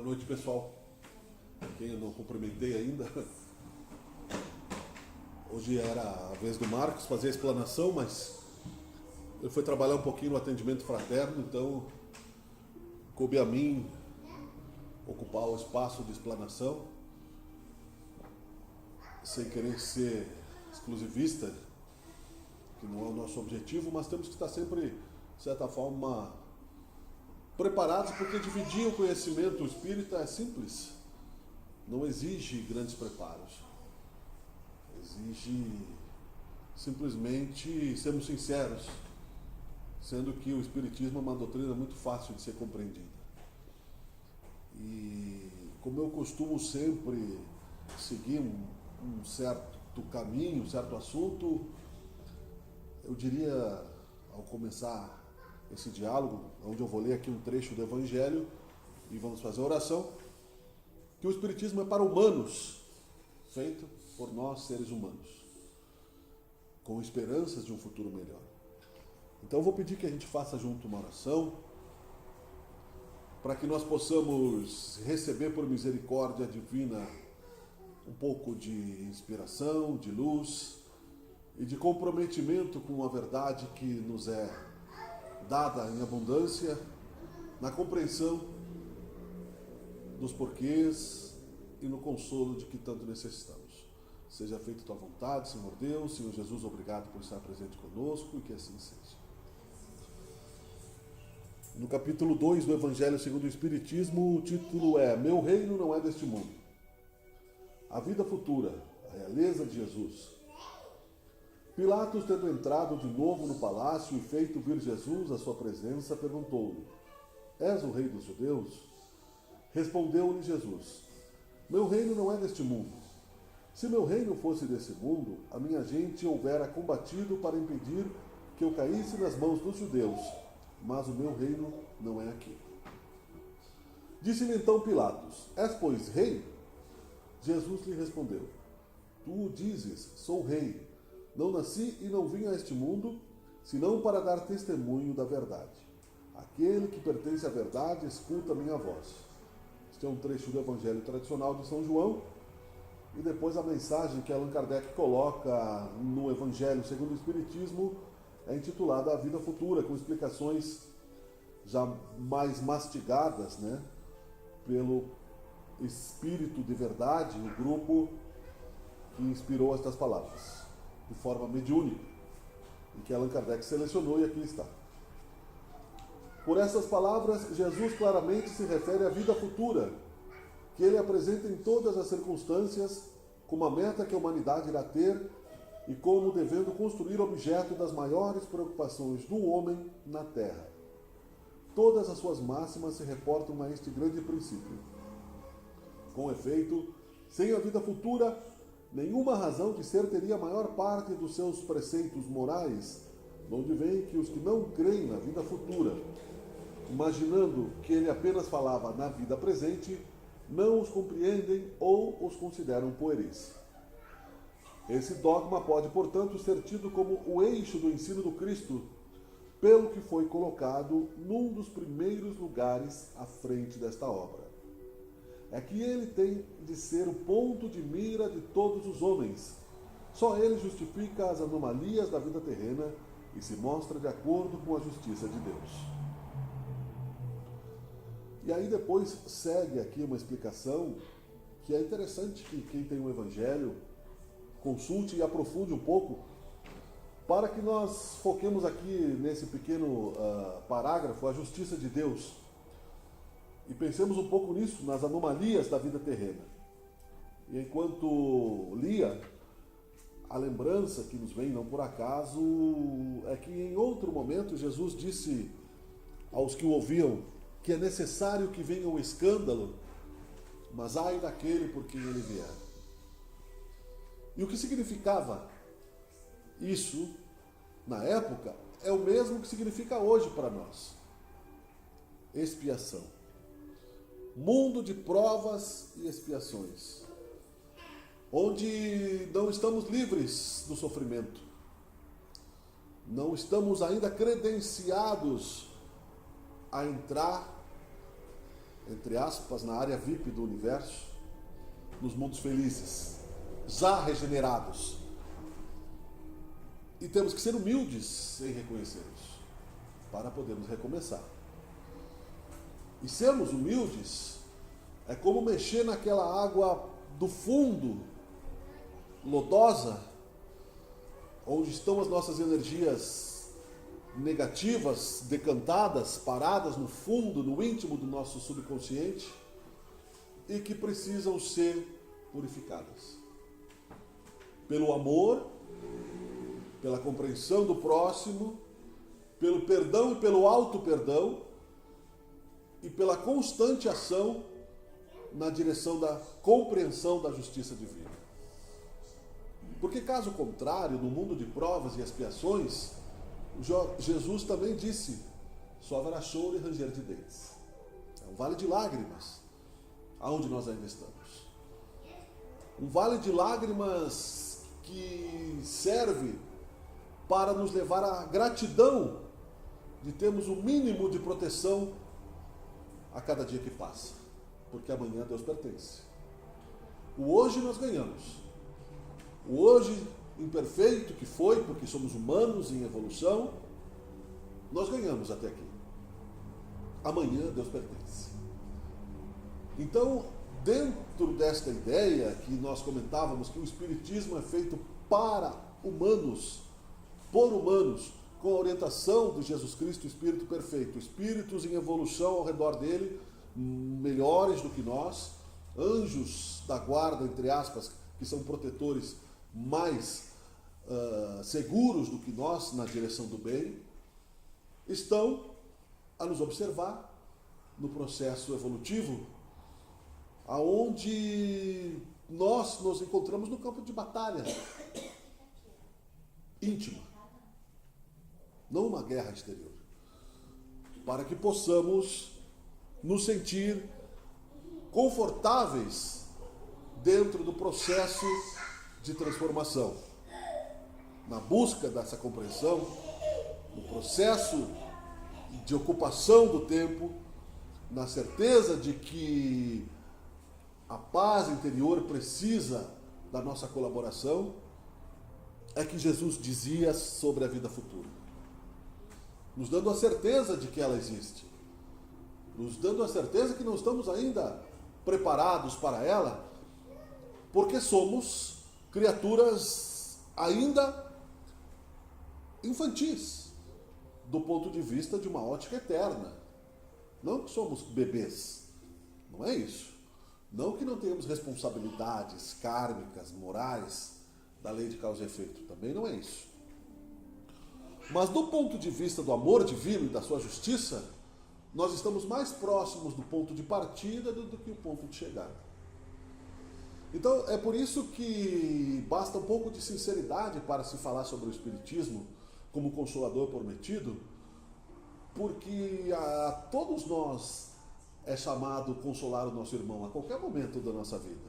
Boa noite, pessoal. Quem eu não cumprimentei ainda. Hoje era a vez do Marcos fazer a explanação, mas ele foi trabalhar um pouquinho no atendimento fraterno, então coube a mim ocupar o espaço de explanação, sem querer ser exclusivista, que não é o nosso objetivo, mas temos que estar sempre, de certa forma, preparados, porque dividir o conhecimento espírita é simples, não exige grandes preparos, exige simplesmente sermos sinceros, sendo que o espiritismo é uma doutrina muito fácil de ser compreendida. E como eu costumo sempre seguir um certo caminho, um certo assunto, eu diria, ao começar esse diálogo, onde eu vou ler aqui um trecho do Evangelho e vamos fazer a oração, que o Espiritismo é para humanos, feito por nós, seres humanos, com esperanças de um futuro melhor. Então eu vou pedir que a gente faça junto uma oração, para que nós possamos receber por misericórdia divina um pouco de inspiração, de luz e de comprometimento com a verdade que nos é dada em abundância, na compreensão dos porquês e no consolo de que tanto necessitamos. Seja feita tua vontade, Senhor Deus, Senhor Jesus, obrigado por estar presente conosco e que assim seja. No capítulo 2 do Evangelho segundo o Espiritismo, o título é Meu reino não é deste mundo. A vida futura, a realeza de Jesus. Pilatos, tendo entrado de novo no palácio e feito vir Jesus à sua presença, perguntou-lhe: És o rei dos judeus? Respondeu-lhe Jesus: Meu reino não é deste mundo. Se meu reino fosse desse mundo, a minha gente houvera combatido para impedir que eu caísse nas mãos dos judeus, mas o meu reino não é aqui. Disse-lhe então Pilatos: És, pois, rei? Jesus lhe respondeu: Tu o dizes, sou rei. Não nasci e não vim a este mundo, senão para dar testemunho da verdade. Aquele que pertence à verdade escuta a minha voz. Este é um trecho do Evangelho tradicional de São João, e depois a mensagem que Allan Kardec coloca no Evangelho segundo o Espiritismo é intitulada A Vida Futura, com explicações já mais mastigadas, pelo Espírito de Verdade, o grupo que inspirou estas palavras, de forma mediúnica, e que Allan Kardec selecionou, e aqui está. Por essas palavras, Jesus claramente se refere à vida futura, que ele apresenta em todas as circunstâncias como a meta que a humanidade irá ter e como devendo construir objeto das maiores preocupações do homem na Terra. Todas as suas máximas se reportam a este grande princípio. Com efeito, sem a vida futura, nenhuma razão de ser teria a maior parte dos seus preceitos morais, donde vem que os que não creem na vida futura, imaginando que ele apenas falava na vida presente, não os compreendem ou os consideram pueris. Esse dogma pode, portanto, ser tido como o eixo do ensino do Cristo, pelo que foi colocado num dos primeiros lugares à frente desta obra. É que ele tem de ser o ponto de mira de todos os homens. Só ele justifica as anomalias da vida terrena e se mostra de acordo com a justiça de Deus. E aí depois segue aqui uma explicação que é interessante que quem tem o Evangelho consulte e aprofunde um pouco, para que nós foquemos aqui nesse pequeno parágrafo, a justiça de Deus, e pensemos um pouco nisso, nas anomalias da vida terrena. E enquanto lia, a lembrança que nos vem, não por acaso, é que em outro momento Jesus disse aos que o ouviam que é necessário que venha o escândalo, mas ai daquele por quem ele vier. E o que significava isso, na época, é o mesmo que significa hoje para nós. Expiação. Mundo de provas e expiações, onde não estamos livres do sofrimento, não estamos ainda credenciados a entrar entre aspas, na área VIP do universo, nos mundos felizes, já regenerados. E temos que ser humildes em reconhecê-los, para podermos recomeçar. E sermos humildes é como mexer naquela água do fundo, lodosa, onde estão as nossas energias negativas, decantadas, paradas no fundo, no íntimo do nosso subconsciente, e que precisam ser purificadas. Pelo amor, pela compreensão do próximo, pelo perdão e pelo auto-perdão, e pela constante ação na direção da compreensão da justiça divina. Porque caso contrário, no mundo de provas e expiações, Jesus também disse, só haverá choro e ranger de dentes. É um vale de lágrimas, aonde nós ainda estamos. Um vale de lágrimas que serve para nos levar à gratidão de termos o mínimo de proteção a cada dia que passa, porque amanhã Deus pertence. O hoje nós ganhamos. O hoje imperfeito que foi, porque somos humanos em evolução, nós ganhamos até aqui. Amanhã Deus pertence. Então, dentro desta ideia que nós comentávamos que o Espiritismo é feito para humanos, por humanos, com a orientação de Jesus Cristo, Espírito perfeito, espíritos em evolução ao redor dele, melhores do que nós, anjos da guarda, entre aspas, que são protetores mais seguros do que nós na direção do bem, estão a nos observar no processo evolutivo, aonde nós nos encontramos no campo de batalha íntima, não uma guerra exterior, para que possamos nos sentir confortáveis dentro do processo de transformação, na busca dessa compreensão, no processo de ocupação do tempo, na certeza de que a paz interior precisa da nossa colaboração, é que Jesus dizia sobre a vida futura, nos dando a certeza de que ela existe, nos dando a certeza que não estamos ainda preparados para ela, porque somos criaturas ainda infantis, do ponto de vista de uma ótica eterna. Não que somos bebês, não é isso. Não que não tenhamos responsabilidades kármicas, morais, da lei de causa e efeito, também não é isso. Mas do ponto de vista do amor divino e da sua justiça, nós estamos mais próximos do ponto de partida do que o ponto de chegada. Então é por isso que basta um pouco de sinceridade para se falar sobre o Espiritismo como consolador prometido, porque a todos nós é chamado consolar o nosso irmão a qualquer momento da nossa vida.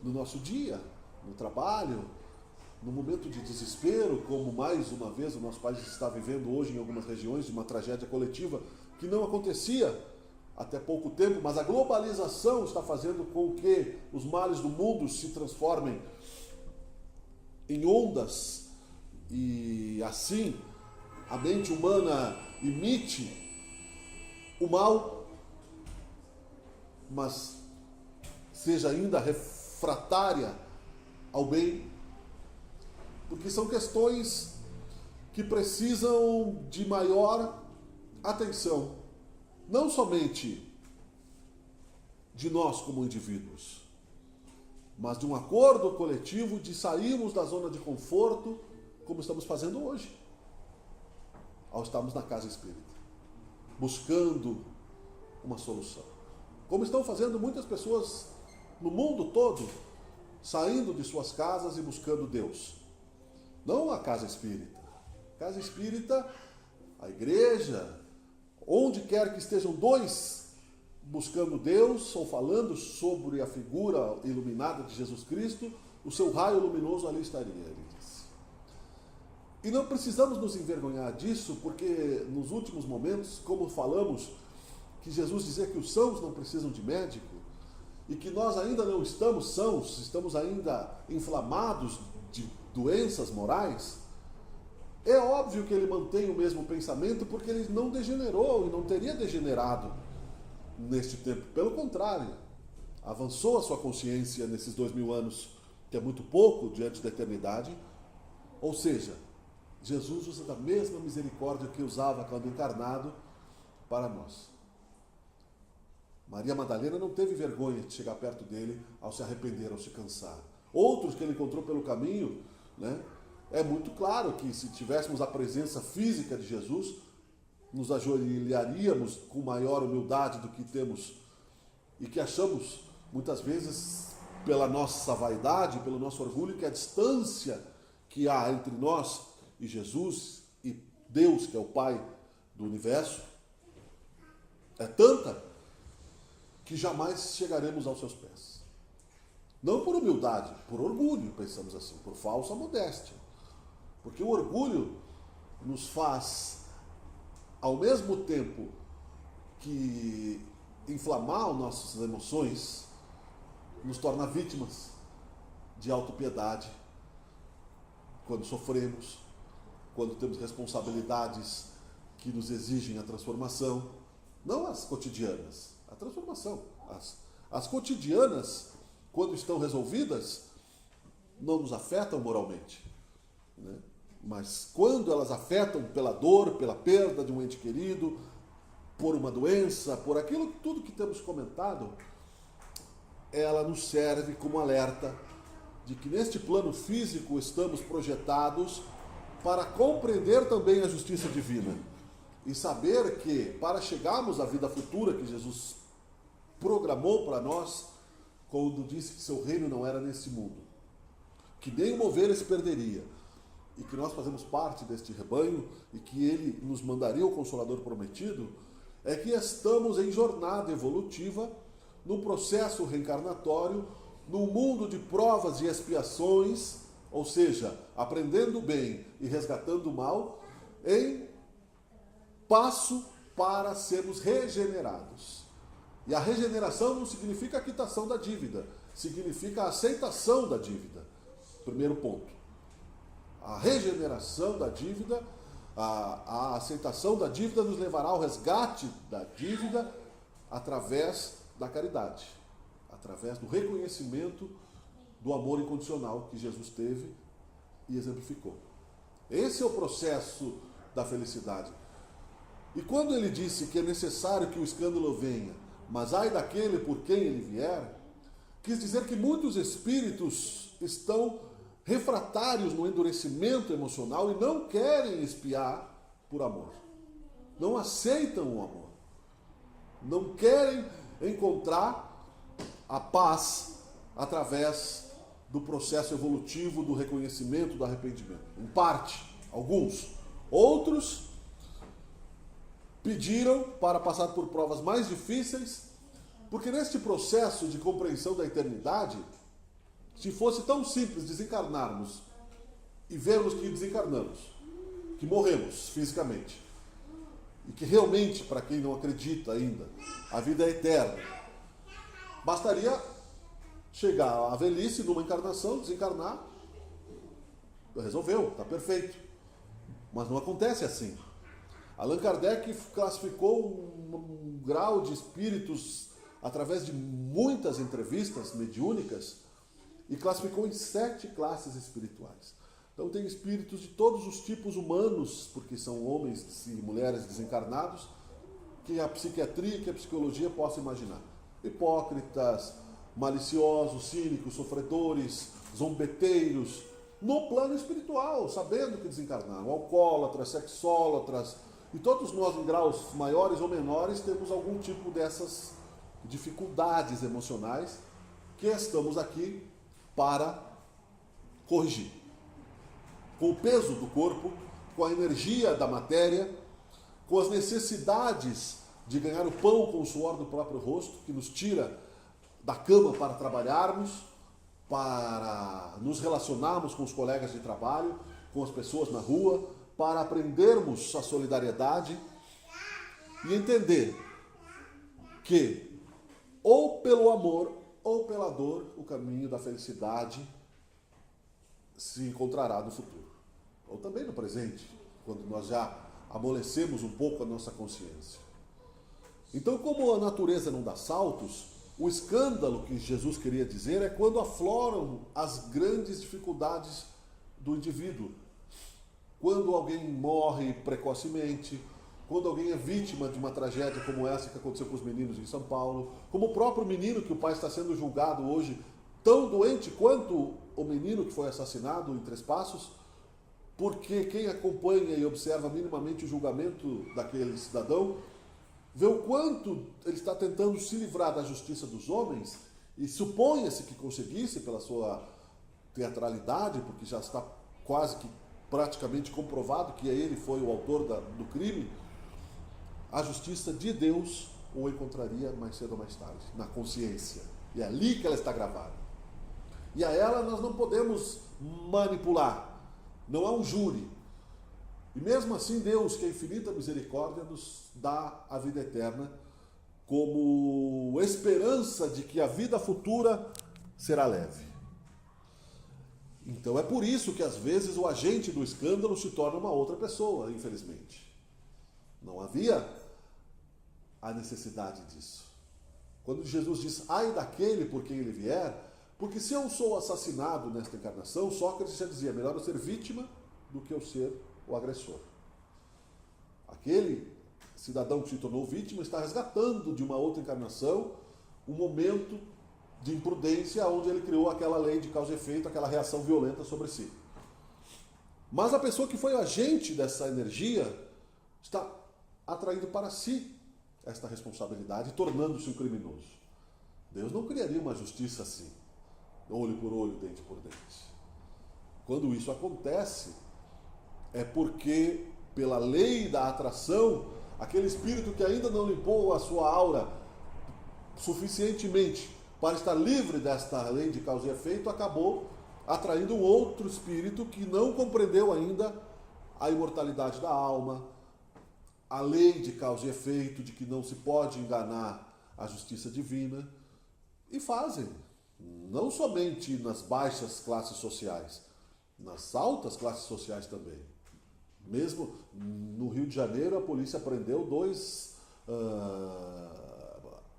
No nosso dia, no trabalho, no momento de desespero, como mais uma vez o nosso país está vivendo hoje em algumas regiões, de uma tragédia coletiva que não acontecia até pouco tempo, mas a globalização está fazendo com que os males do mundo se transformem em ondas e assim a mente humana imite o mal, mas seja ainda refratária ao bem, porque são questões que precisam de maior atenção, não somente de nós como indivíduos, mas de um acordo coletivo de sairmos da zona de conforto, como estamos fazendo hoje, ao estarmos na casa espírita, buscando uma solução. Como estão fazendo muitas pessoas no mundo todo, saindo de suas casas e buscando Deus. Não a casa espírita. Casa espírita, a igreja, onde quer que estejam dois buscando Deus ou falando sobre a figura iluminada de Jesus Cristo, o seu raio luminoso ali estaria, ele disse. E não precisamos nos envergonhar disso, porque nos últimos momentos, como falamos, que Jesus dizia que os sãos não precisam de médico, e que nós ainda não estamos sãos, estamos ainda inflamados de doenças morais, é óbvio que ele mantém o mesmo pensamento, porque ele não degenerou e não teria degenerado neste tempo. Pelo contrário, avançou a sua consciência nesses 2000 anos, que é muito pouco diante da eternidade. Ou seja, Jesus usa da mesma misericórdia que usava quando encarnado para nós. Maria Madalena não teve vergonha de chegar perto dele ao se arrepender, ao se cansar. Outros que ele encontrou pelo caminho, né, é muito claro que se tivéssemos a presença física de Jesus, nos ajoelharíamos com maior humildade do que temos e que achamos, muitas vezes, pela nossa vaidade, pelo nosso orgulho, que a distância que há entre nós e Jesus e Deus, que é o Pai do universo, é tanta que jamais chegaremos aos seus pés. Não por humildade, por orgulho, pensamos assim, por falsa modéstia. Porque o orgulho nos faz, ao mesmo tempo que inflamar as nossas emoções, nos torna vítimas de autopiedade, quando sofremos, quando temos responsabilidades que nos exigem a transformação, não as cotidianas, a transformação. As cotidianas, quando estão resolvidas, não nos afetam moralmente, né? Mas quando elas afetam pela dor, pela perda de um ente querido, por uma doença, por aquilo tudo que temos comentado, ela nos serve como alerta de que neste plano físico estamos projetados para compreender também a justiça divina e saber que, para chegarmos à vida futura que Jesus programou para nós, quando disse que seu reino não era nesse mundo, que nem uma ovelha se perderia, e que nós fazemos parte deste rebanho, e que ele nos mandaria o Consolador prometido, é que estamos em jornada evolutiva, num processo reencarnatório, num mundo de provas e expiações, ou seja, aprendendo o bem e resgatando o mal, em passo para sermos regenerados. E a regeneração não significa a quitação da dívida, significa a aceitação da dívida. Primeiro ponto. A regeneração da dívida, a aceitação da dívida nos levará ao resgate da dívida através da caridade, através do reconhecimento do amor incondicional que Jesus teve e exemplificou. Esse é o processo da felicidade. E quando ele disse que é necessário que o escândalo venha, mas ai daquele por quem ele vier, quis dizer que muitos espíritos estão refratários no endurecimento emocional e não querem expiar por amor. Não aceitam o amor. Não querem encontrar a paz através do processo evolutivo do reconhecimento, do arrependimento. Em parte, alguns. Outros pediram para passar por provas mais difíceis, porque neste processo de compreensão da eternidade, se fosse tão simples desencarnarmos e vermos que desencarnamos, que morremos fisicamente, e que realmente, para quem não acredita ainda, a vida é eterna, bastaria chegar à velhice numa encarnação, desencarnar, resolveu, está perfeito. Mas não acontece assim. Allan Kardec classificou um grau de espíritos através de muitas entrevistas mediúnicas e classificou em 7 classes espirituais. Então tem espíritos de todos os tipos humanos, porque são homens e mulheres desencarnados, que a psiquiatria e que a psicologia possa imaginar. Hipócritas, maliciosos, cínicos, sofredores, zombeteiros, no plano espiritual, sabendo que desencarnaram, alcoólatras, sexólatras, e todos nós, em graus maiores ou menores, temos algum tipo dessas dificuldades emocionais que estamos aqui para corrigir. Com o peso do corpo, com a energia da matéria, com as necessidades de ganhar o pão com o suor do próprio rosto, que nos tira da cama para trabalharmos, para nos relacionarmos com os colegas de trabalho, com as pessoas na rua, para aprendermos a solidariedade e entender que ou pelo amor ou pela dor o caminho da felicidade se encontrará no futuro. Ou também no presente, quando nós já amolecemos um pouco a nossa consciência. Então, como a natureza não dá saltos, o escândalo que Jesus queria dizer é quando afloram as grandes dificuldades do indivíduo. Quando alguém morre precocemente, quando alguém é vítima de uma tragédia como essa que aconteceu com os meninos em São Paulo, como o próprio menino que o pai está sendo julgado hoje, tão doente quanto o menino que foi assassinado em Três Passos, porque quem acompanha e observa minimamente o julgamento daquele cidadão, vê o quanto ele está tentando se livrar da justiça dos homens, e suponha-se que conseguisse pela sua teatralidade, porque já está quase que praticamente comprovado que ele foi o autor do crime, a justiça de Deus o encontraria mais cedo ou mais tarde, na consciência. E é ali que ela está gravada. E a ela nós não podemos manipular. Não há um júri. E mesmo assim Deus, que é infinita misericórdia, nos dá a vida eterna como esperança de que a vida futura será leve. Então é por isso que às vezes o agente do escândalo se torna uma outra pessoa, infelizmente. Não havia a necessidade disso. Quando Jesus diz, ai daquele por quem ele vier, porque se eu sou assassinado nesta encarnação, Sócrates já dizia, melhor eu ser vítima do que eu ser o agressor. Aquele cidadão que se tornou vítima está resgatando de uma outra encarnação um momento de imprudência onde ele criou aquela lei de causa e efeito, aquela reação violenta sobre si. Mas a pessoa que foi agente dessa energia está atraindo para si esta responsabilidade, tornando-se um criminoso. Deus não criaria uma justiça assim, olho por olho, dente por dente. Quando isso acontece, é porque, pela lei da atração, aquele espírito que ainda não limpou a sua aura suficientemente para estar livre desta lei de causa e efeito, acabou atraindo um outro espírito que não compreendeu ainda a imortalidade da alma, a lei de causa e efeito, de que não se pode enganar a justiça divina, e fazem, não somente nas baixas classes sociais, nas altas classes sociais também. Mesmo no Rio de Janeiro, a polícia prendeu 2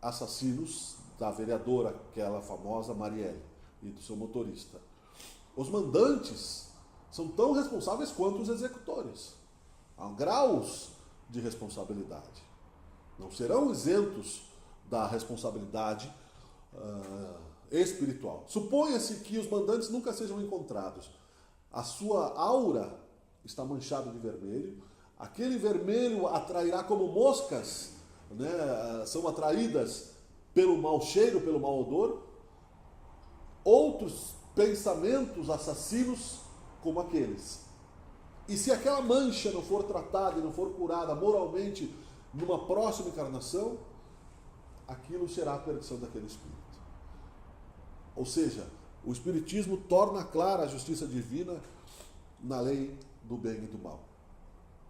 assassinos da vereadora, aquela famosa Marielle, e do seu motorista. Os mandantes são tão responsáveis quanto os executores. Há graus de responsabilidade. Não serão isentos da responsabilidade espiritual. Suponha-se que os mandantes nunca sejam encontrados. A sua aura está manchada de vermelho. Aquele vermelho atrairá como moscas, né, são atraídas pelo mau cheiro, pelo mau odor, outros pensamentos assassinos como aqueles. E se aquela mancha não for tratada e não for curada moralmente numa próxima encarnação, aquilo será a perdição daquele espírito. Ou seja, o Espiritismo torna clara a justiça divina na lei do bem e do mal.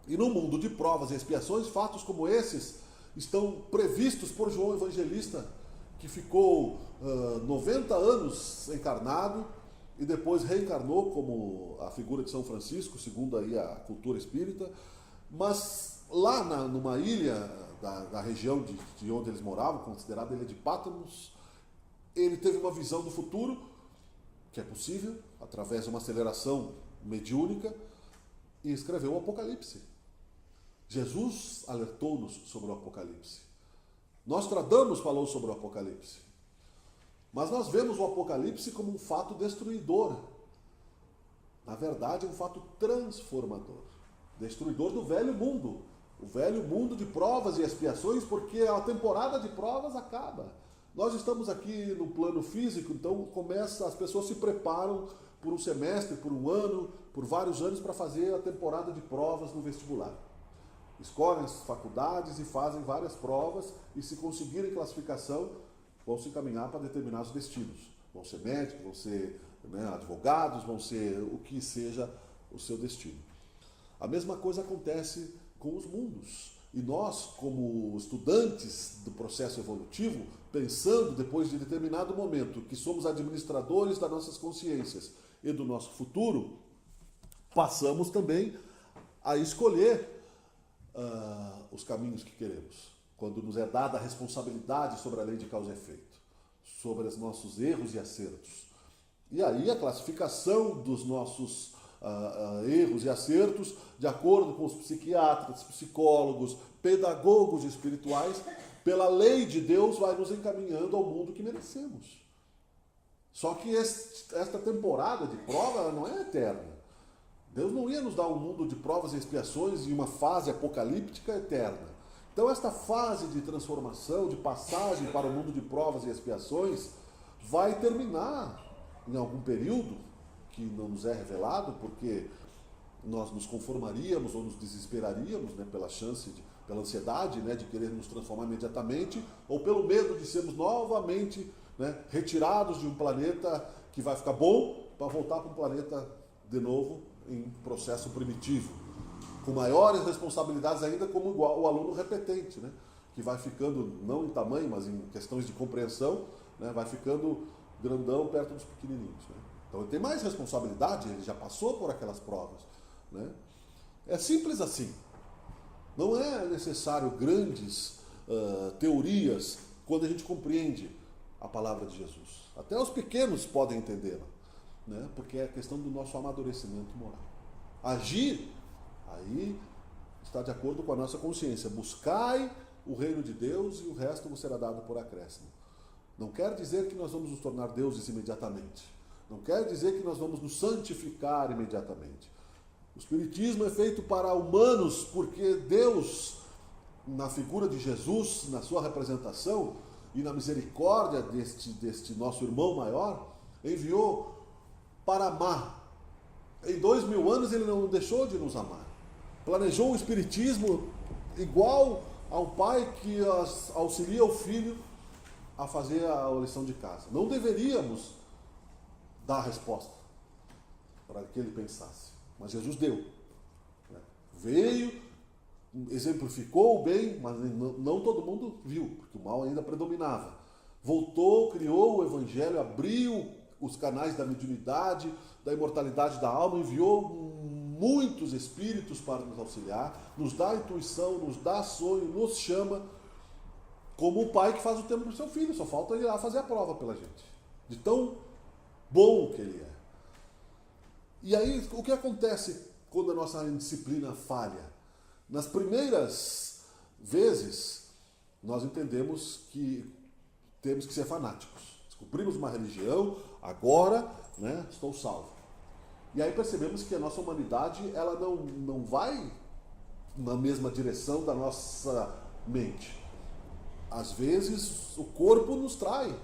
E no mundo de provas e expiações, fatos como esses estão previstos por João Evangelista, que ficou 90 anos encarnado e depois reencarnou como a figura de São Francisco, segundo aí a cultura espírita, mas lá numa ilha da região de onde eles moravam, considerada ilha de Patmos, ele teve uma visão do futuro, que é possível, através de uma aceleração mediúnica, e escreveu o Apocalipse. Jesus alertou-nos sobre o Apocalipse. Nostradamus falou sobre o Apocalipse. Mas nós vemos o Apocalipse como um fato destruidor. Na verdade, é um fato transformador. Destruidor do velho mundo. O velho mundo de provas e expiações, porque a temporada de provas acaba. Nós estamos aqui no plano físico, então as pessoas se preparam por um semestre, por um ano, por vários anos para fazer a temporada de provas no vestibular. Escolhem as faculdades e fazem várias provas e, se conseguirem classificação, vão se encaminhar para determinados destinos. Vão ser médicos, vão ser advogados, vão ser o que seja o seu destino. A mesma coisa acontece com os mundos. E nós, como estudantes do processo evolutivo, pensando depois de determinado momento que somos administradores das nossas consciências e do nosso futuro, passamos também a escolher os caminhos que queremos. Quando nos é dada a responsabilidade sobre a lei de causa e efeito, sobre os nossos erros e acertos. E aí a classificação dos nossos erros e acertos, de acordo com os psiquiatras, psicólogos, pedagogos espirituais, pela lei de Deus, vai nos encaminhando ao mundo que merecemos. Só que esta temporada de prova ela não é eterna. Deus não ia nos dar um mundo de provas e expiações e uma fase apocalíptica eterna. Então esta fase de transformação, de passagem para o mundo de provas e expiações, vai terminar em algum período, que não nos é revelado, porque nós nos conformaríamos ou nos desesperaríamos, né, pela ansiedade, né, de querer nos transformar imediatamente, ou pelo medo de sermos novamente, né, retirados de um planeta que vai ficar bom para voltar para um planeta de novo em processo primitivo, com maiores responsabilidades ainda, como igual o aluno repetente, né, que vai ficando, não em tamanho, mas em questões de compreensão, né, vai ficando grandão perto dos pequenininhos, né? Então ele tem mais responsabilidade, ele já passou por aquelas provas, né? É simples assim. Não é necessário grandes teorias quando a gente compreende a palavra de Jesus. Até os pequenos podem entendê-la, né? Porque é a questão do nosso amadurecimento moral. Agir, aí está de acordo com a nossa consciência. Buscai o reino de Deus e o resto vos será dado por acréscimo. Não quer dizer que nós vamos nos tornar deuses imediatamente. Não quer dizer que nós vamos nos santificar imediatamente. O Espiritismo é feito para humanos porque Deus, na figura de Jesus, na sua representação e na misericórdia deste nosso irmão maior, enviou para amar. Em 2000 anos ele não deixou de nos amar. Planejou o Espiritismo igual ao pai que auxilia o filho a fazer a lição de casa. Não deveríamos dar a resposta para que ele pensasse, mas Jesus deu. Né? Veio, exemplificou o bem, mas não todo mundo viu, porque o mal ainda predominava. Voltou, criou o Evangelho, abriu os canais da mediunidade, da imortalidade da alma, enviou muitos espíritos para nos auxiliar, nos dá intuição, nos dá sonho, nos chama, como o pai que faz o tempo para o seu filho, só falta ele ir lá fazer a prova pela gente, de tão bom que ele é. E aí, o que acontece quando a nossa disciplina falha? Nas primeiras vezes, nós entendemos que temos que ser fanáticos. Descobrimos uma religião, agora, né, estou salvo. E aí percebemos que a nossa humanidade ela não vai na mesma direção da nossa mente. Às vezes, o corpo nos trai,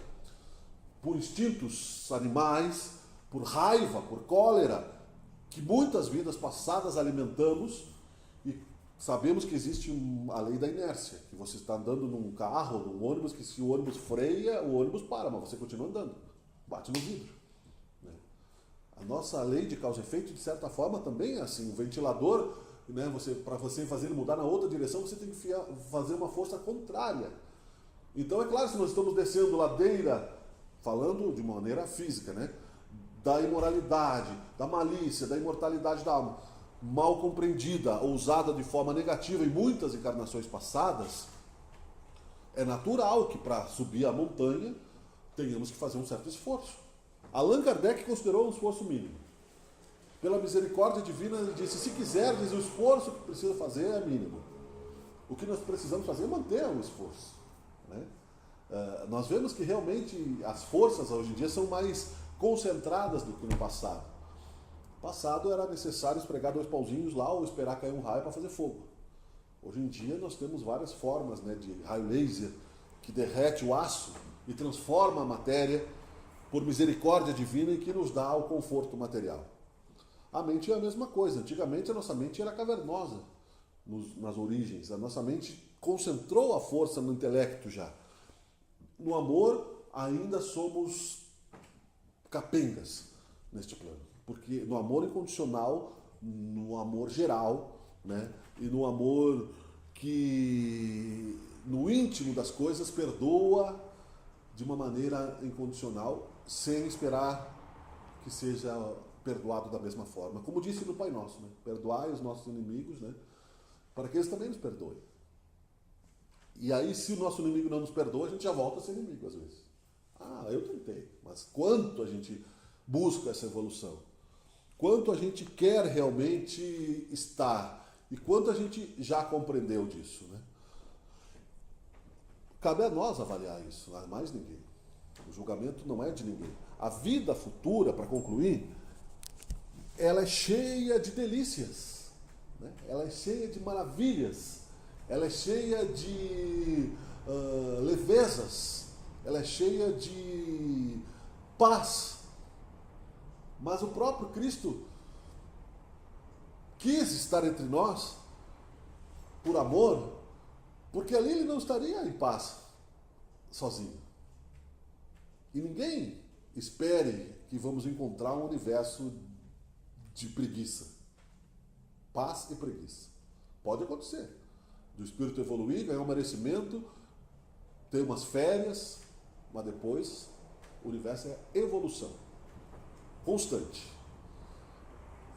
por instintos animais, por raiva, por cólera, que muitas vidas passadas alimentamos e sabemos que existe a lei da inércia, que você está andando num carro, num ônibus, que se o ônibus freia, o ônibus para, mas você continua andando, bate no vidro. Né? A nossa lei de causa e efeito, de certa forma, também é assim. O ventilador, né, para você fazer ele mudar na outra direção, você tem que fazer uma força contrária. Então, é claro, se nós estamos descendo ladeira, falando de maneira física, né, da imoralidade, da malícia, da imortalidade da alma, mal compreendida ou usada de forma negativa em muitas encarnações passadas, é natural que para subir a montanha tenhamos que fazer um certo esforço. Allan Kardec considerou um esforço mínimo. Pela misericórdia divina, ele disse, se quiserdes, o esforço que precisa fazer é mínimo. O que nós precisamos fazer é manter o esforço. Né? Nós vemos que realmente as forças hoje em dia são mais concentradas do que no passado. No passado era necessário espregar 2 pauzinhos lá ou esperar cair um raio para fazer fogo. Hoje em dia nós temos várias formas, né, de raio laser que derrete o aço e transforma a matéria por misericórdia divina e que nos dá o conforto material. A mente é a mesma coisa. Antigamente a nossa mente era cavernosa nas origens. A nossa mente concentrou a força no intelecto já. No amor ainda somos capengas neste plano. Porque no amor incondicional, no amor geral, né, e no amor que no íntimo das coisas perdoa de uma maneira incondicional, sem esperar que seja perdoado da mesma forma. Como disse no Pai Nosso, né? Perdoai os nossos inimigos, né? Para que eles também nos perdoem. E aí, se o nosso inimigo não nos perdoa, a gente já volta a ser inimigo às vezes. Eu tentei, mas quanto a gente busca essa evolução? Quanto a gente quer realmente estar? E quanto a gente já compreendeu disso, né? Cabe a nós avaliar isso, a mais ninguém. O julgamento não é de ninguém. A vida futura, para concluir, ela é cheia de delícias, né? Ela é cheia de maravilhas, ela é cheia de levezas, ela é cheia de paz. Mas o próprio Cristo quis estar entre nós por amor, porque ali ele não estaria em paz sozinho. E ninguém espere que vamos encontrar um universo de preguiça. Paz e preguiça. Pode acontecer. Do espírito evoluir, ganhar um merecimento, ter umas férias, mas depois o universo é evolução constante.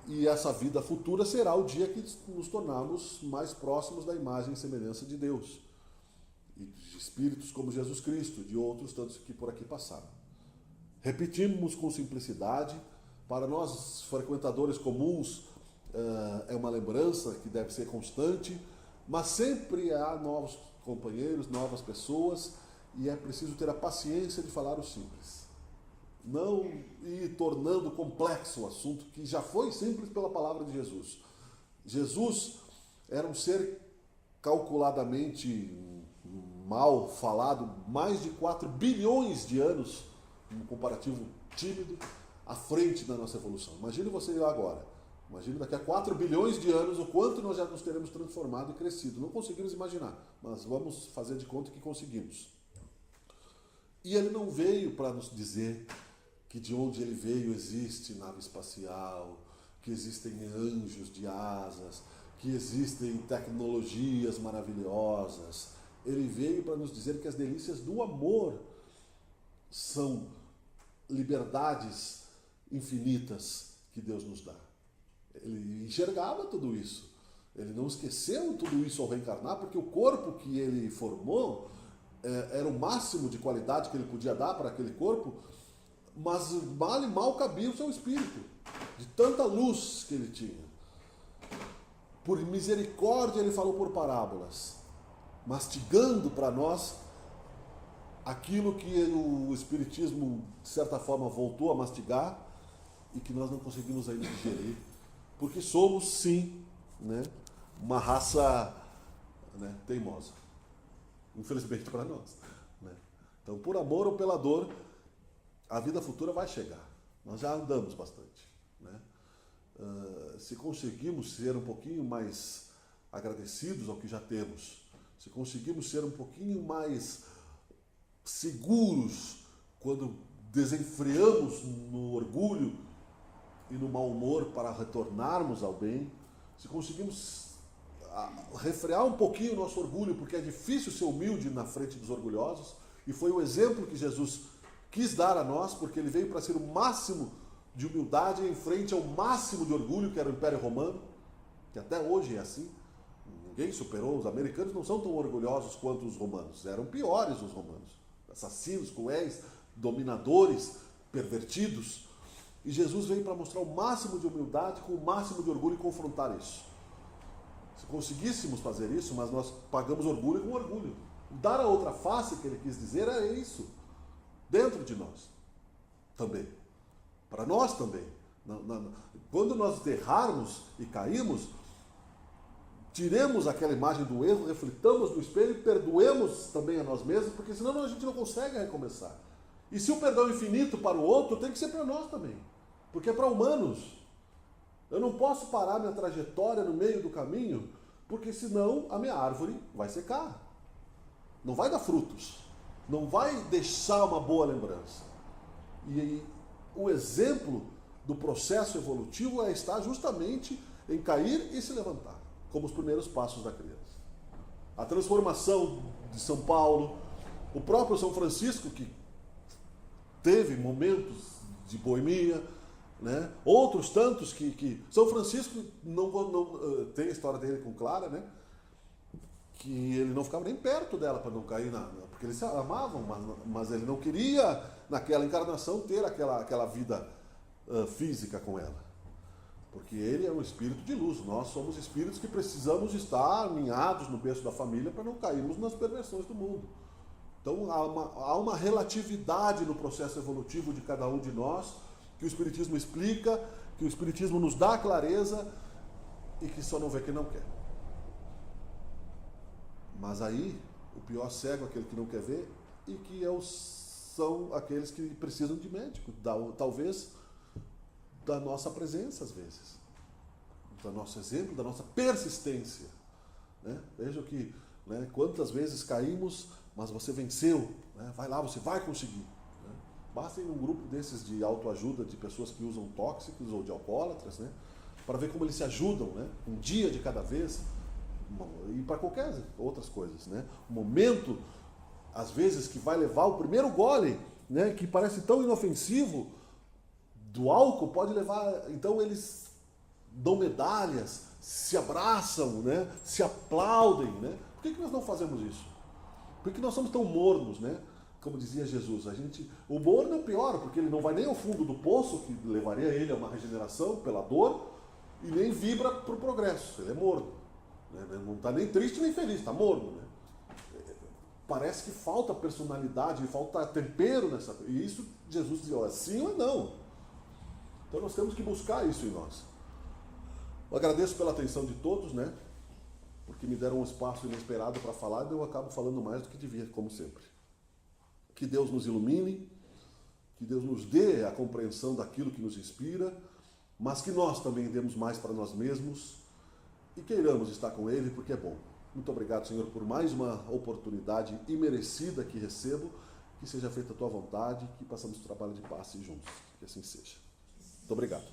E essa vida futura será o dia que nos tornarmos mais próximos da imagem e semelhança de Deus. E de espíritos como Jesus Cristo, de outros tantos que por aqui passaram. Repetimos com simplicidade, para nós frequentadores comuns é uma lembrança que deve ser constante, mas sempre há novos companheiros, novas pessoas, e é preciso ter a paciência de falar o simples. Não ir tornando complexo o assunto que já foi simples pela palavra de Jesus. Jesus era um ser calculadamente mal falado, mais de 4 bilhões de anos, um comparativo tímido, à frente da nossa evolução. Imagine você agora, imagine daqui a 4 bilhões de anos o quanto nós já nos teremos transformado e crescido. Não conseguimos imaginar, mas vamos fazer de conta que conseguimos. E ele não veio para nos dizer que de onde ele veio existe nave espacial, que existem anjos de asas, que existem tecnologias maravilhosas. Ele veio para nos dizer que as delícias do amor são liberdades infinitas que Deus nos dá. Ele enxergava tudo isso. Ele não esqueceu tudo isso ao reencarnar, porque o corpo que ele formou era o máximo de qualidade que ele podia dar para aquele corpo, mas mal e mal cabia o seu espírito, de tanta luz que ele tinha. Por misericórdia ele falou por parábolas, mastigando para nós aquilo que o Espiritismo, de certa forma, voltou a mastigar e que nós não conseguimos ainda digerir, porque somos, sim, né, uma raça, né, teimosa, infelizmente para nós, né? Então, por amor ou pela dor, a vida futura vai chegar. Nós já andamos bastante, né? Se conseguimos ser um pouquinho mais agradecidos ao que já temos, se conseguimos ser um pouquinho mais seguros quando desenfreamos no orgulho e no mau humor para retornarmos ao bem, se conseguimos refrear um pouquinho o nosso orgulho, porque é difícil ser humilde na frente dos orgulhosos, e foi o exemplo que Jesus quis dar a nós, porque ele veio para ser o máximo de humildade em frente ao máximo de orgulho, que era o Império Romano, que até hoje é assim. Ninguém superou. Os americanos não são tão orgulhosos quanto os romanos. Eram piores os romanos. Assassinos, cruéis, dominadores, pervertidos. E Jesus veio para mostrar o máximo de humildade com o máximo de orgulho e confrontar isso. Se conseguíssemos fazer isso, mas nós pagamos orgulho com orgulho. Dar a outra face, que ele quis dizer, é isso. Dentro de nós também. Para nós também. Quando nós errarmos e cairmos, tiremos aquela imagem do erro, reflitamos no espelho e perdoemos também a nós mesmos, porque senão a gente não consegue recomeçar. E se o perdão é infinito para o outro, tem que ser para nós também. Porque é para humanos. Eu não posso parar minha trajetória no meio do caminho, porque senão a minha árvore vai secar. Não vai dar frutos. Não vai deixar uma boa lembrança. E o exemplo do processo evolutivo é estar justamente em cair e se levantar, como os primeiros passos da criança. a transformação de São Paulo, o próprio São Francisco, que teve momentos de boemia, né? Outros tantos que São Francisco não tem a história dele com Clara, né? Que ele não ficava nem perto dela para não cair porque eles se amavam, mas ele não queria naquela encarnação ter aquela vida física com ela, porque ele é um espírito de luz. Nós somos espíritos que precisamos estar alinhados no berço da família para não cairmos nas perversões do mundo. Então há uma relatividade no processo evolutivo de cada um de nós, que o Espiritismo explica, que o Espiritismo nos dá clareza e que só não vê quem não quer. Mas aí, o pior cego é aquele que não quer ver e que são aqueles que precisam de médico, talvez da nossa presença às vezes, do nosso exemplo, da nossa persistência. Né? Veja que, né, quantas vezes caímos, mas você venceu, né? Vai lá, você vai conseguir. Né? Basta ir num grupo desses de autoajuda, de pessoas que usam tóxicos ou de alcoólatras, né? Para ver como eles se ajudam, né? Um dia de cada vez, e para qualquer outras coisas. Né? O momento, às vezes, que vai levar o primeiro gole, né, que parece tão inofensivo, do álcool, pode levar, então eles dão medalhas, se abraçam, né, se aplaudem. Né? Por que nós não fazemos isso? Por que nós somos tão mornos, né? Como dizia Jesus, o morno é o pior, porque ele não vai nem ao fundo do poço, que levaria ele a uma regeneração pela dor, e nem vibra para o progresso, ele é morno. Né? Não está nem triste nem feliz, está morno. Né? Parece que falta personalidade, falta tempero nessa coisa. E isso Jesus dizia, olha, sim ou não. Então nós temos que buscar isso em nós. Eu agradeço pela atenção de todos, né? Porque me deram um espaço inesperado para falar e eu acabo falando mais do que devia, como sempre. Que Deus nos ilumine, que Deus nos dê a compreensão daquilo que nos inspira, mas que nós também demos mais para nós mesmos e queiramos estar com Ele, porque é bom. Muito obrigado, Senhor, por mais uma oportunidade imerecida que recebo, que seja feita a Tua vontade, que passamos o trabalho de paz juntos. Que assim seja. Muito obrigado.